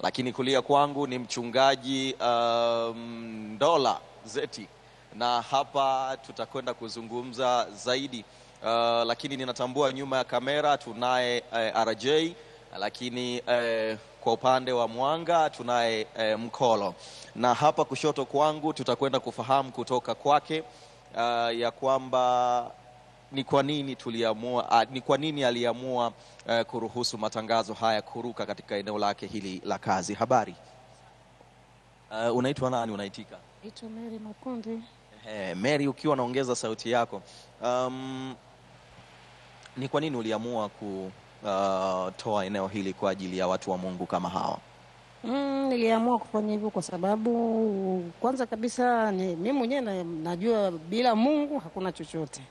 lakini kulia kwangu ni mchungaji Ndola Zeti, na hapa tutakwenda kuzungumza zaidi. Lakini ninatambua nyuma ya kamera tunaye RJ, lakini kwa upande wa mwanga tunaye Mkolo, na hapa kushoto kwangu tutakwenda kufahamu kutoka kwake ya kwamba ni kwa nini aliamua kuruhusu matangazo haya kuruka katika eneo lake hili la kazi. Habari, unaitwa nani? Unaitika? Naitwa Mary Makundi. Mary, ukiwa naongeza sauti yako, ni kwa nini uliamua kutoa eneo hili kwa ajili ya watu wa Mungu kama hawa? Niliamua kufanya hivyo kwa sababu kwanza kabisa mimi mwenyewe najua bila Mungu hakuna chochote.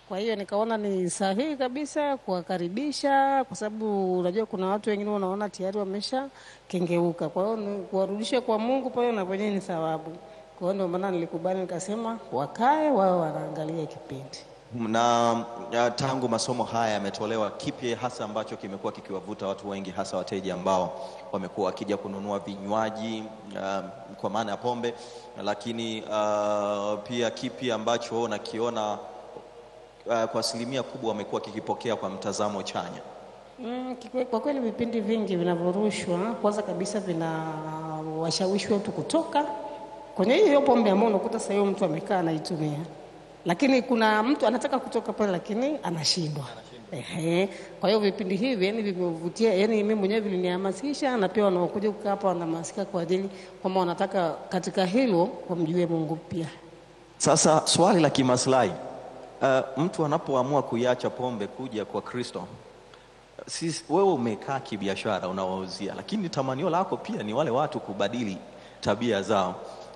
Kwa hiyo nikaona ni sahihi kabisa kuwakaribisha, kwa sababu unajua kuna watu wengine wanaona tayari wamesha kengeuka. Kwa hiyo kuwarudisha kwa Mungu pale na wenyewe ni thawabu. Kwa hiyo ndio maana nilikubali, nikasema wakae wao wanaangalia kipindi. Na tangu masomo haya yametolewa, kipi hasa ambacho kimekuwa kikiwavuta watu wengi, hasa wateja ambao wamekuwa wakija kununua vinywaji kwa maana ya pombe, lakini pia kipi ambacho unakiona kwa asilimia kubwa wamekuwa kikipokea kwa mtazamo chanya? Kwa kweli vipindi vingi vinavyorushwa kwanza kabisa vinawashawishi watu kutoka kwenye hiyo pombe ambayo unakuta sasa hiyo mtu amekaa anaitumia, lakini kuna mtu anataka kutoka pale lakini anashindwa. Kwa hiyo vipindi hivi yani vimevutia, yani mimi mwenyewe vilinihamasisha, na pia wanaokuja kukaa hapa wanahamasika kwa ajili kwamba wanataka katika hilo wamjue Mungu pia. Sasa swali la kimaslahi, mtu anapoamua kuiacha pombe kuja kwa Kristo, wewe umekaa kibiashara unawauzia, lakini tamanio lako pia ni wale watu kubadili tabia zao.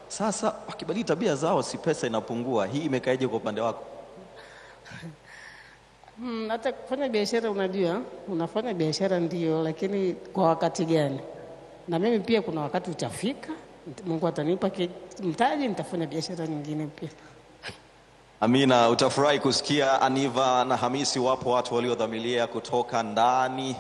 Sasa wakibadili tabia zao, si pesa inapungua? Hii imekaeje kwa upande wako? Hata kufanya biashara, unajua unafanya biashara ndio, lakini kwa wakati gani? Na mimi pia kuna wakati utafika, Mungu atanipa mtaji, nitafanya biashara nyingine pia. Amina. Utafurahi kusikia Aniva na Hamisi wapo watu waliodhamiria kutoka ndani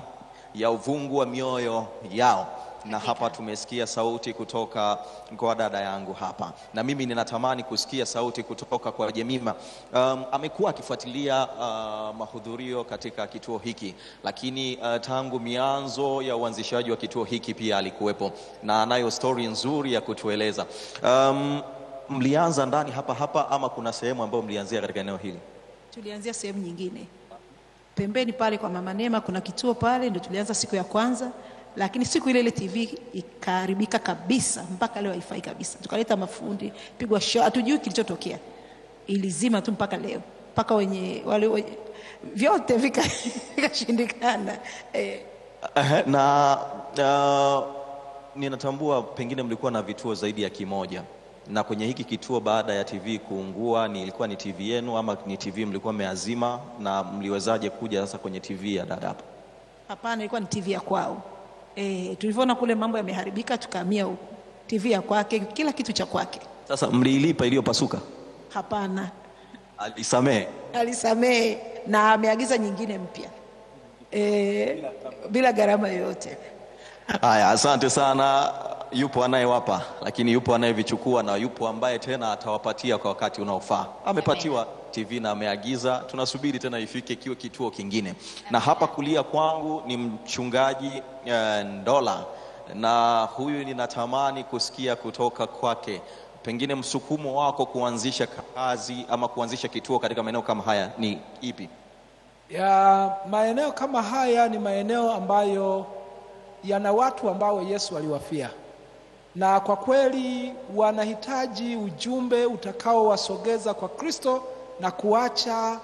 ya uvungu wa mioyo yao, na hapa tumesikia sauti kutoka kwa dada yangu hapa, na mimi ninatamani kusikia sauti kutoka kwa Jemima. Amekuwa akifuatilia mahudhurio katika kituo hiki, lakini tangu mianzo ya uanzishaji wa kituo hiki pia alikuwepo na anayo story nzuri ya kutueleza. Mlianza ndani hapa ama kuna sehemu ambayo mlianzia katika eneo hili? Tulianzia sehemu nyingine pembeni pale kwa Mama Neema, kuna kituo pale, ndio tulianza siku ya kwanza, lakini siku ile TV ikaharibika kabisa, mpaka leo haifai kabisa. Tukaleta mafundi, pigwa show, hatujui kilichotokea, ilizima tu mpaka leo, mpaka wale vyote vikashindikana. Na ninatambua pengine mlikuwa na vituo zaidi ya kimoja, na kwenye hiki kituo baada ya TV kuungua, ilikuwa ni TV yenu ama ni TV mlikuwa mmeazima, na mliwezaje kuja sasa kwenye TV ya dada hapa? Hapana, ilikuwa ni TV ya kwao. Tulivyoona kule mambo yameharibika, tukahamia huko. TV ya kwake, kila kitu cha kwake. Sasa mliilipa iliyopasuka? Hapana. Alisamehe na ameagiza nyingine mpya bila gharama yoyote. Haya, asante sana. Yupo anayewapa, lakini yupo anayevichukua, na yupo ambaye tena atawapatia kwa wakati unaofaa. Amepatiwa TV na ameagiza, tunasubiri tena ifike kiwe kituo kingine. Na hapa kulia kwangu ni mchungaji Ndola, na huyu ninatamani kusikia kutoka kwake, pengine msukumo wako kuanzisha kazi ama kuanzisha kituo katika maeneo kama haya ni ipi? Ya maeneo kama haya ni maeneo ambayo yana watu ambao Yesu aliwafia, na kwa kweli wanahitaji ujumbe utakao wasogeza kwa Kristo na kuacha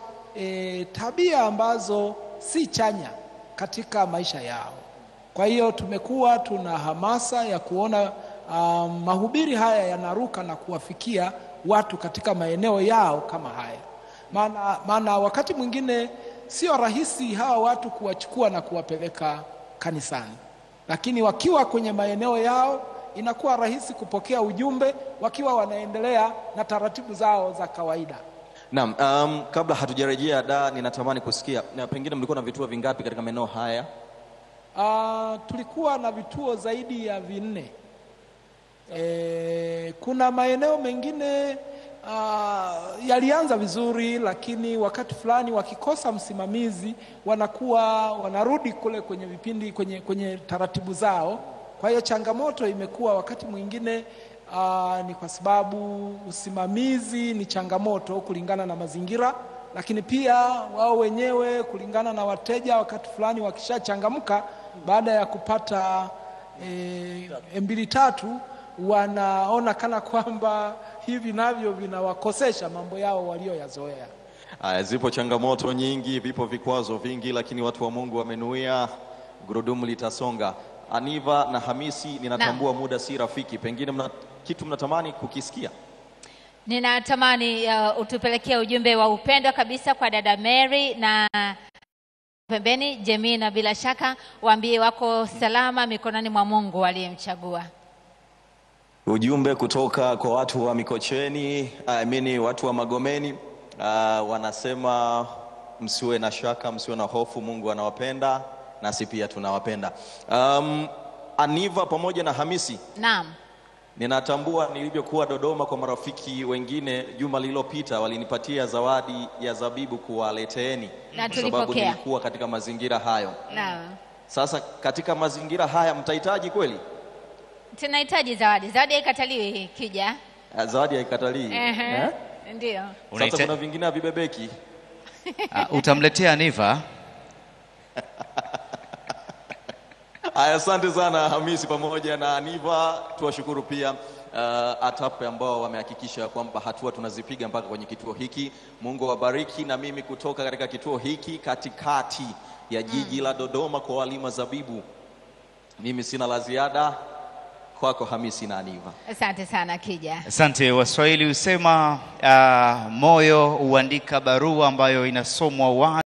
tabia ambazo si chanya katika maisha yao. Kwa hiyo tumekuwa tuna hamasa ya kuona mahubiri haya yanaruka na kuwafikia watu katika maeneo yao kama haya. Maana wakati mwingine sio rahisi hawa watu kuwachukua na kuwapeleka kanisani, lakini wakiwa kwenye maeneo yao inakuwa rahisi kupokea ujumbe wakiwa wanaendelea na taratibu zao za kawaida. Naam, kabla hatujarejea ninatamani kusikia, na pengine mlikuwa na vituo vingapi katika maeneo haya? tulikuwa na vituo zaidi ya 4. Kuna maeneo mengine yalianza vizuri, lakini wakati fulani wakikosa msimamizi wanarudi kule kwenye vipindi kwenye taratibu zao. Kwa hiyo changamoto imekuwa wakati mwingine ni kwa sababu usimamizi ni changamoto kulingana na mazingira, lakini pia wao wenyewe kulingana na wateja. Wakati fulani wakishachangamka baada ya kupata 2-3 wanaona kana kwamba hivi navyo vinawakosesha mambo yao walioyazoea. Zipo changamoto nyingi, vipo vikwazo vingi, lakini watu wa Mungu wamenuia, gurudumu litasonga. Aniva na Hamisi, ninatambua muda si rafiki, pengine kitu mnatamani kukisikia? Ninatamani utupelekea ujumbe wa upendo kabisa kwa dada Mary na pembeni Jemina, bila shaka waambie wako salama mikononi mwa Mungu aliyemchagua. Ujumbe kutoka kwa watu wa Mikocheni, watu wa Magomeni, wanasema msiwe na shaka, msiwe na hofu, Mungu anawapenda, nasi pia tunawapenda. Aniva pamoja na Hamisi. Naam. Ninatambua nilivyokuwa Dodoma kwa marafiki wengine juma lililopita, walinipatia zawadi ya zabibu kuwaleteeni, na kwa sababu nilikuwa katika mazingira hayo. Naam. Sasa katika mazingira haya mtahitaji kweli? Tunahitaji zawadi. Zawadi haikataliwi Kija. Zawadi haikataliwi. Ndio. Sasa kuna vingine havibebeki. Utamletea Aniva. Asante sana Hamisi pamoja na Aniva. Tuwashukuru pia ATAPE ambao wamehakikisha kwamba hatua tunazipiga mpaka kwenye kituo hiki. Mungu awabariki. Na mimi kutoka katika kituo hiki katikati ya jiji la Dodoma kwa walima zabibu, mimi sina la ziada. Kwako Hamisi na Aniva. Asante sana Kija. Asante. Waswahili husema moyo huandika barua ambayo inasomwa